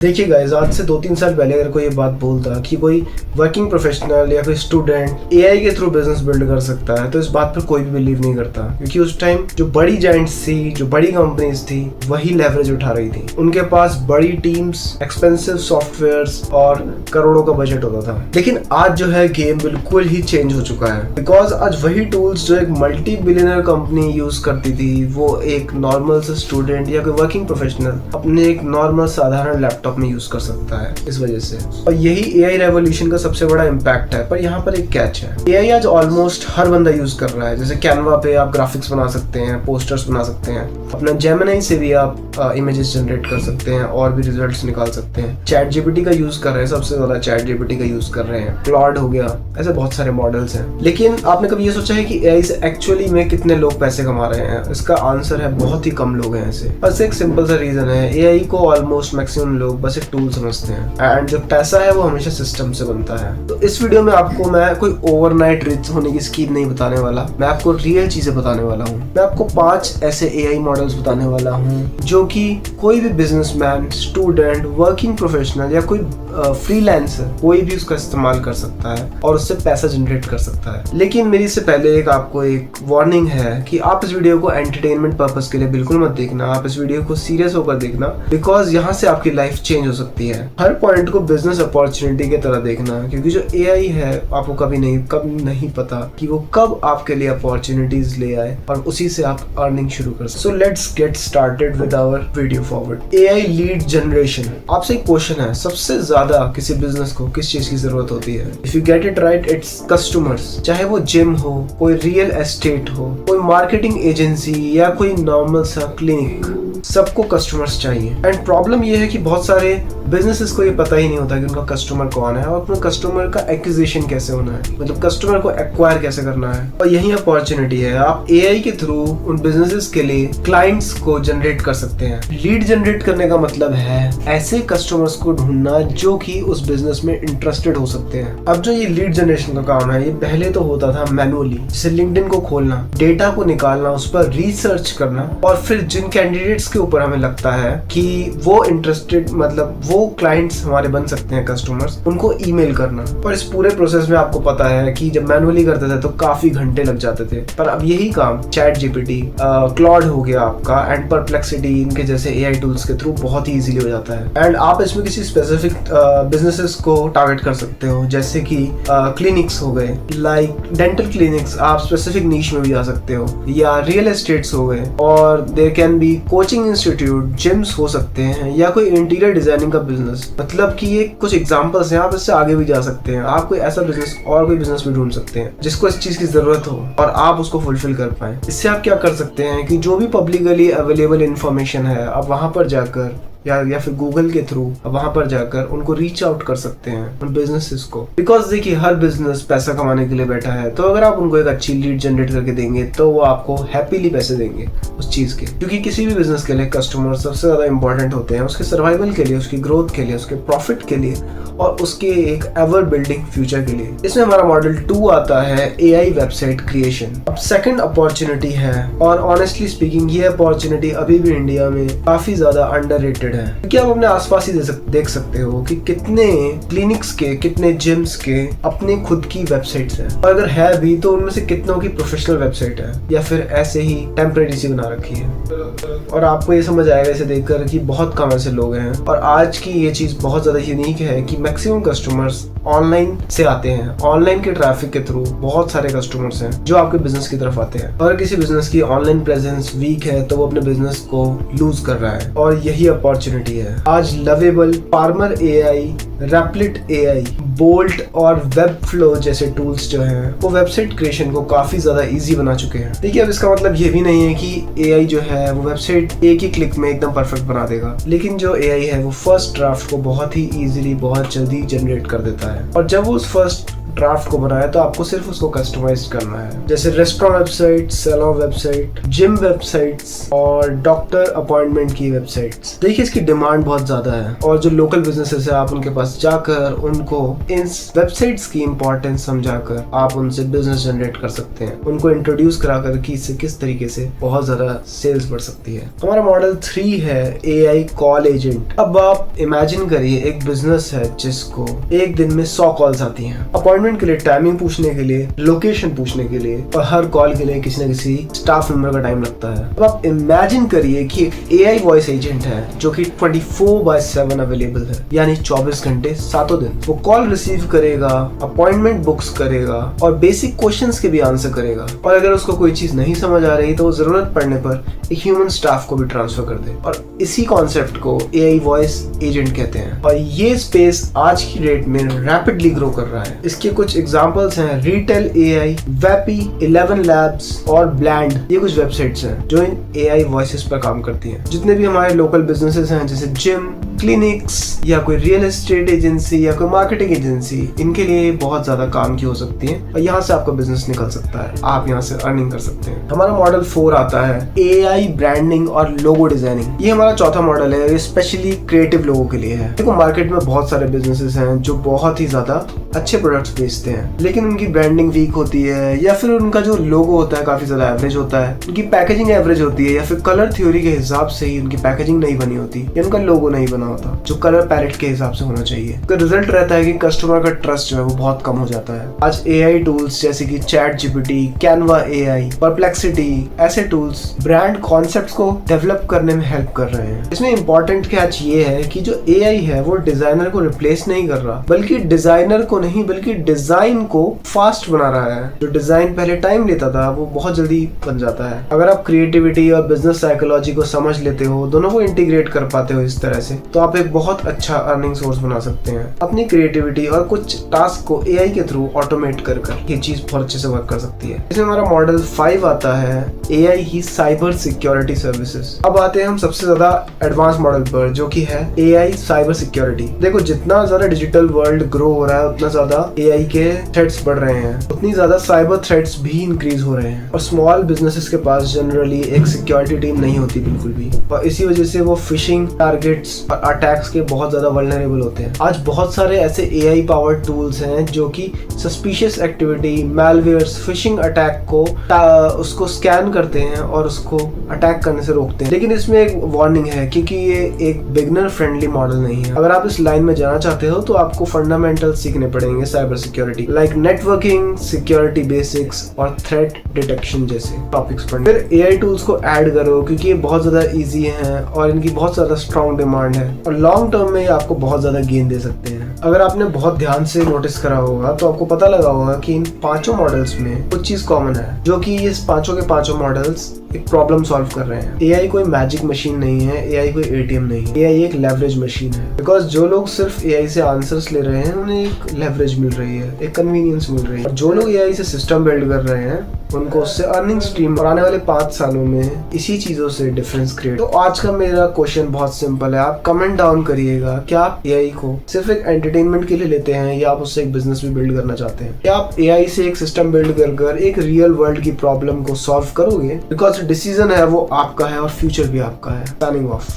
देखिए गाइस, आज से 2-3 साल पहले अगर कोई ये बात बोलता कि कोई वर्किंग प्रोफेशनल या कोई स्टूडेंट एआई के थ्रू बिजनेस बिल्ड कर सकता है तो इस बात पर कोई भी बिलीव नहीं करता, क्योंकि उस टाइम जो बड़ी जायंट्स थी, जो बड़ी कंपनीज थी, वही लेवरेज उठा रही थी। उनके पास बड़ी टीम्स, एक्सपेंसिव सॉफ्टवेयर्स और करोड़ों का बजट होता था। लेकिन आज जो है गेम बिल्कुल ही चेंज हो चुका है, बिकॉज आज वही टूल्स जो एक मल्टी बिलियनर कंपनी यूज करती थी वो एक नॉर्मल से स्टूडेंट या कोई वर्किंग प्रोफेशनल अपने एक नॉर्मल साधारण लैपटॉप में यूज कर सकता है इस वजह से। और यही एआई रेवोल्यूशन का सबसे बड़ा इम्पैक्ट है। पर यहाँ पर एक कैच है, एआई आज ऑलमोस्ट हर बंदा यूज कर रहा है। जैसे कैनवा पे आप ग्राफिक्स बना सकते हैं, पोस्टर्स बना सकते हैं, अपना जेमिनी से भी आप इमेजेस जनरेट कर सकते हैं और भी रिजल्ट्स निकाल सकते हैं। चैट जीपीटी का यूज कर रहे हैं, सबसे ज्यादा चैट जीपीटी का यूज कर रहे हैं। क्लॉड हो गया, ऐसे बहुत सारे मॉडल्स हैं। लेकिन आपने कभी ये सोचा है कि एआई से एक्चुअली में कितने लोग पैसे कमा रहे हैं? इसका आंसर है बहुत ही कम लोग हैं ऐसे। बस एक सिंपल सा रीजन है, एआई को ऑलमोस्ट मैक्सिमम लोग बस एक टूल समझते हैं एंड जो पैसा है वो हमेशा सिस्टम से बनता है। तो इस वीडियो में आपको मैं कोई ओवरनाइट रिच होने की स्कीम नहीं बताने वाला, मैं आपको रियल चीजें बताने वाला हूँ। मैं आपको 5 ऐसे एआई मॉडल्स बताने वाला हूँ जो कि कोई भी बिजनेसमैन, स्टूडेंट, वर्किंग प्रोफेशनल या कोई फ्रीलांसर कोई भी उसका इस्तेमाल कर सकता है और उससे पैसा जनरेट कर सकता है। लेकिन मेरी इससे पहले आपको एक वार्निंग है कि आप इस वीडियो को एंटरटेनमेंट पर्पस के लिए बिल्कुल मत देखना। आप इस वीडियो को सीरियस होकर देखना, बिकॉज यहाँ से आपकी लाइफ चेंज हो सकती है। हर पॉइंट को बिजनेस अपॉर्चुनिटी की तरह देखना, क्योंकि जो एआई है आपको कभी नहीं पता कि वो कब आपके लिए अपॉर्चुनिटीज ले आए और उसी से आप अर्निंग शुरू कर सकते। So let's get started with our video forward. AI lead generation. आपसे एक क्वेश्चन है, सबसे ज्यादा किसी बिजनेस को किस चीज की जरूरत होती है? If you get it right, its customers. चाहे वो जिम हो, कोई रियल एस्टेट हो, कोई मार्केटिंग एजेंसी या कोई नॉर्मल सा क्लिनिक, सबको कस्टमर्स चाहिए। एंड प्रॉब्लम ये है कि बहुत सारे बिजनेसेस को ये पता ही नहीं होता कि उनका कस्टमर कौन है और अपने कस्टमर का एक्विजिशन कैसे होना है, मतलब कस्टमर को एक्वायर कैसे करना है। और यही अपॉर्चुनिटी है, आप एआई के थ्रू उन बिजनेसेस के लिए क्लाइंट्स को जनरेट कर सकते हैं। लीड जनरेट करने का मतलब है ऐसे कस्टमर्स को ढूंढना जो कि उस बिजनेस में इंटरेस्टेड हो सकते हैं। अब जो ये लीड जनरेशन का काम है, ये पहले तो होता था मैनुअली, जैसे लिंक्डइन को खोलना, डेटा को निकालना, उस पर रिसर्च करना और फिर जिन कैंडिडेट्स के ऊपर हमें लगता है कि वो इंटरेस्टेड, मतलब वो क्लाइंट्स हमारे बन सकते हैं कस्टमर्स, उनको ईमेल करना। और इस पूरे प्रोसेस में आपको पता है कि जब मैनुअली करते थे तो काफी घंटे लग जाते थे। पर अब यही काम चैट जीपीटी, क्लॉड हो गया आपका एंड परप्लेक्सिटी, इनके जैसे एआई टूल्स के थ्रू बहुत ही इजीली हो जाता है। एंड आप इसमें किसी स्पेसिफिक बिजनेसेस को टारगेट कर सकते हो, जैसे कि क्लिनिक्स हो गए, लाइक डेंटल क्लिनिक्स, आप स्पेसिफिक नीश में भी जा सकते हो, या रियल एस्टेट्स हो गए, और there can be coaching institute, gyms हो सकते हैं, या कोई इंटीरियर डिजाइनिंग का बिजनेस। मतलब कि ये कुछ एग्जांपल्स हैं, आप इससे आगे भी जा सकते हैं। आप कोई ऐसा बिजनेस और कोई बिजनेस भी ढूंढ सकते हैं जिसको इस चीज की जरूरत हो और आप उसको फुलफिल कर पाए। इससे आप क्या कर सकते हैं कि जो भी पब्लिकली अवेलेबल इंफॉर्मेशन है, आप वहां पर जाकर या फिर गूगल के थ्रू वहां पर जाकर उनको रीच आउट कर सकते हैं उन बिजनेसेस को। बिकॉज देखिए, हर बिजनेस पैसा कमाने के लिए बैठा है, तो अगर आप उनको एक अच्छी लीड जनरेट करके देंगे तो वो आपको हैप्पीली पैसे देंगे उस चीज के। क्योंकि किसी भी बिजनेस के लिए कस्टमर सबसे ज्यादा इंपॉर्टेंट होते हैं, उसके सर्वाइवल के लिए, उसकी ग्रोथ के लिए, उसके प्रॉफिट के लिए और उसके एक एवर बिल्डिंग फ्यूचर के लिए। इसमें हमारा मॉडल 2 आता है, एआई वेबसाइट क्रिएशन। अब सेकंड अपॉर्चुनिटी है, और ऑनेस्टली स्पीकिंग ये अपॉर्चुनिटी अभी भी इंडिया में काफी ज्यादा अंडररेटेड है। क्योंकि आप अपने आसपास ही देख सकते हो कि कितने क्लिनिक्स के, कितने जिम्स के अपने खुद की वेबसाइट्स हैं, और अगर है भी तो उनमें से कितनों की प्रोफेशनल वेबसाइट है या फिर ऐसे ही टेम्परेरी सी बना रखी है। और आपको ये समझ आएगा इसे देखकर कि बहुत कम ऐसे लोग हैं। और आज की ये चीज बहुत ज्यादा यूनिक है कि मैक्सिमम कस्टमर्स ऑनलाइन से आते हैं। ऑनलाइन के ट्रैफिक के थ्रू बहुत सारे कस्टमर्स हैं जो आपके बिजनेस की तरफ आते हैं। और किसी बिजनेस की ऑनलाइन प्रेजेंस वीक है तो वो अपने बिजनेस को लूज कर रहा है, और यही अपॉर्चुनिटी है। आज lovable, farmer AI, Replit AI, bolt और वेब फ्लो जैसे टूल्स जो हैं वो वेबसाइट क्रिएशन को काफी ज्यादा इजी बना चुके हैं। देखिए, अब इसका मतलब ये भी नहीं है कि एआई जो है वो वेबसाइट एक ही क्लिक में एकदम परफेक्ट बना देगा, लेकिन जो एआई है वो फर्स्ट ड्राफ्ट को बहुत ही इजीली, बहुत जल्दी जनरेट कर देता है। और जब वो उस फर्स्ट ड्राफ्ट को बनाया तो आपको सिर्फ उसको कस्टमाइज करना है। जैसे restaurant website, salon website, gym websites और डॉक्टर अपॉइंटमेंट की वेबसाइट्स। देखिए इसकी डिमांड बहुत ज्यादा है और जो लोकल बिजनेसेस है आप उनके पास जाकर उनको इन वेबसाइट्स की इंपॉर्टेंस समझाकर आप उनसे बिजनेस जनरेट कर सकते हैं, उनको इंट्रोड्यूस कराकर कि इससे किस तरीके से बहुत ज्यादा सेल्स बढ़ सकती है। हमारा मॉडल 3 है AI कॉल एजेंट। अब आप इमेजिन करिए एक बिजनेस है जिसको एक दिन में 100 कॉल्स आती हैं, अपॉइंटमेंट के लिए, टाइमिंग पूछने के लिए, लोकेशन पूछने के लिए, और हर कॉल के लिए किसी न किसी स्टाफ मेंबर का टाइम लगता है। अब आप इमेजिन करिए कि एक AI वॉइस एजेंट है जो कि 24/7 अवेलेबल है, यानी 24 घंटे 7 दिन। वो कॉल रिसीव करेगा, अपॉइंटमेंट बुक्स करेगा और बेसिक क्वेश्चंस के भी आंसर करेगा, और अगर उसको कोई चीज नहीं समझ आ रही तो वो जरूरत पड़ने पर एक ह्यूमन स्टाफ को भी ट्रांसफर कर दे। और इसी कॉन्सेप्ट को AI वॉइस एजेंट कहते हैं, और ये स्पेस आज की डेट में रैपिडली ग्रो कर रहा है। इसके कुछ एग्जांपल्स हैं रिटेल AI, वेपी, 11 लैब्स और ब्लैंड। ये कुछ वेबसाइट्स हैं जो इन AI वॉइसेस पर काम करती हैं। जितने भी हमारे लोकल बिजनेसेस हैं जैसे जिम, क्लिनिक्स या कोई रियल एस्टेट एजेंसी या कोई मार्केटिंग एजेंसी, इनके लिए बहुत ज्यादा काम की हो सकती है और यहाँ से आपका बिजनेस निकल सकता है, आप यहाँ से अर्निंग कर सकते हैं। हमारा मॉडल 4 आता है AI ब्रांडिंग और लोगो डिजाइनिंग। ये हमारा चौथा मॉडल है, स्पेशली क्रिएटिव लोगों के लिए है। देखो मार्केट में बहुत सारे बिजनेसेस हैं जो बहुत ही ज्यादा अच्छे प्रोडक्ट्स बेचते हैं, लेकिन उनकी ब्रांडिंग वीक होती है, या फिर उनका जो लोगो होता है काफी ज्यादा एवरेज होता है, उनकी पैकेजिंग एवरेज होती है, या फिर कलर थ्योरी के हिसाब से ही उनकी पैकेजिंग नहीं बनी होती, या उनका लोगो नहीं बना होता जो कलर पैलेट के हिसाब से होना चाहिए। तो रिजल्ट रहता है कि कस्टमर का ट्रस्ट जो है वो बहुत कम हो जाता है। आज AI टूल्स जैसे कि ChatGPT, Canva AI, Perplexity, ऐसे टूल्स ब्रांड कॉन्सेप्ट्स को डेवलप करने में हेल्प कर रहे हैं। इसमें इंपॉर्टेंट कैच ये है कि जो AI है वो डिजाइनर को रिप्लेस नहीं कर रहा, बल्कि डिजाइनर को नहीं बल्कि डिजाइन को फास्ट बना रहा है। जो डिजाइन पहले टाइम लेता था वो बहुत जल्दी बन जाता है। अगर आप क्रिएटिविटी और बिजनेस साइकोलॉजी को समझ लेते हो, दोनों को इंटीग्रेट कर पाते हो इस तरह से, तो आप एक बहुत अच्छा अर्निंग सोर्स बना सकते हैं। अपनी क्रिएटिविटी और कुछ टास्क को AI के थ्रू ऑटोमेट कर ये चीज बहुत अच्छे से वर्क कर सकती है। इसमें हमारा मॉडल 5 आता है AI ही साइबर सिक्योरिटी सर्विसेज। अब आते हैं हम सबसे ज्यादा एडवांस मॉडल पर, जो कि है AI साइबर सिक्योरिटी। देखो जितना ज्यादा डिजिटल वर्ल्ड ग्रो हो रहा है उतना ज्यादा AI के थ्रेट्स बढ़ रहे हैं, उतनी ज्यादा साइबर थ्रेट्स भी इंक्रीज हो रहे हैं, और स्मॉल बिजनेसेस के पास जनरली एक सिक्योरिटी टीम नहीं होती बिल्कुल भी, और इसी वजह से वो फिशिंग टारगेट्स और अटैक्स के बहुत ज्यादा वल्नरेबल होते हैं। आज बहुत सारे ऐसे AI पावर्ड टूल्स हैं जो कि सस्पिशियस एक्टिविटी, मैलवेयर्स, फिशिंग अटैक को उसको स्कैन करते हैं और उसको अटैक करने से रोकते हैं। लेकिन इसमें एक वार्निंग है, क्योंकि ये एक बिगनर फ्रेंडली मॉडल नहीं है। अगर आप इस लाइन में जाना चाहते हो तो आपको फंडामेंटल सीखने पड़ेंगे cyber security, like networking, security basics और थ्रेट डिटेक्शन जैसे टॉपिक्स पढ़ने। फिर AI टूल्स को ऐड करो, क्योंकि ये बहुत ज्यादा इजी हैं और इनकी बहुत ज्यादा स्ट्रॉन्ग डिमांड है, और लॉन्ग टर्म में आपको बहुत ज्यादा गेन दे सकते हैं। अगर आपने बहुत ध्यान से नोटिस करा होगा तो आपको पता लगा होगा कि इन पांचों मॉडल्स में कुछ चीज कॉमन है, जो कि ये पांचों के पांचों मॉडल्स एक प्रॉब्लम सॉल्व कर रहे हैं। AI कोई मैजिक मशीन नहीं है, AI कोई ATM नहीं है, AI एक लेवरेज मशीन है। बिकॉज जो लोग सिर्फ AI से आंसर्स ले रहे हैं उन्हें एक लेवरेज मिल रही है, एक कन्वीनियंस मिल रही है, और जो लोग AI से सिस्टम बिल्ड कर रहे हैं उनको उससे अर्निंग स्ट्रीम, और आने वाले 5 सालों में इसी चीजों से डिफरेंस क्रिएट। तो आज का मेरा क्वेश्चन बहुत सिंपल है, आप कमेंट डाउन करिएगा, क्या आप AI को सिर्फ एक एंटरटेनमेंट के लिए लेते हैं या आप उससे एक बिजनेस भी बिल्ड करना चाहते हैं? क्या आप AI से एक सिस्टम बिल्ड कर एक रियल वर्ल्ड की प्रॉब्लम को सॉल्व करोगे? बिकॉज डिसीजन है वो आपका है और फ्यूचर भी आपका है। Signing off.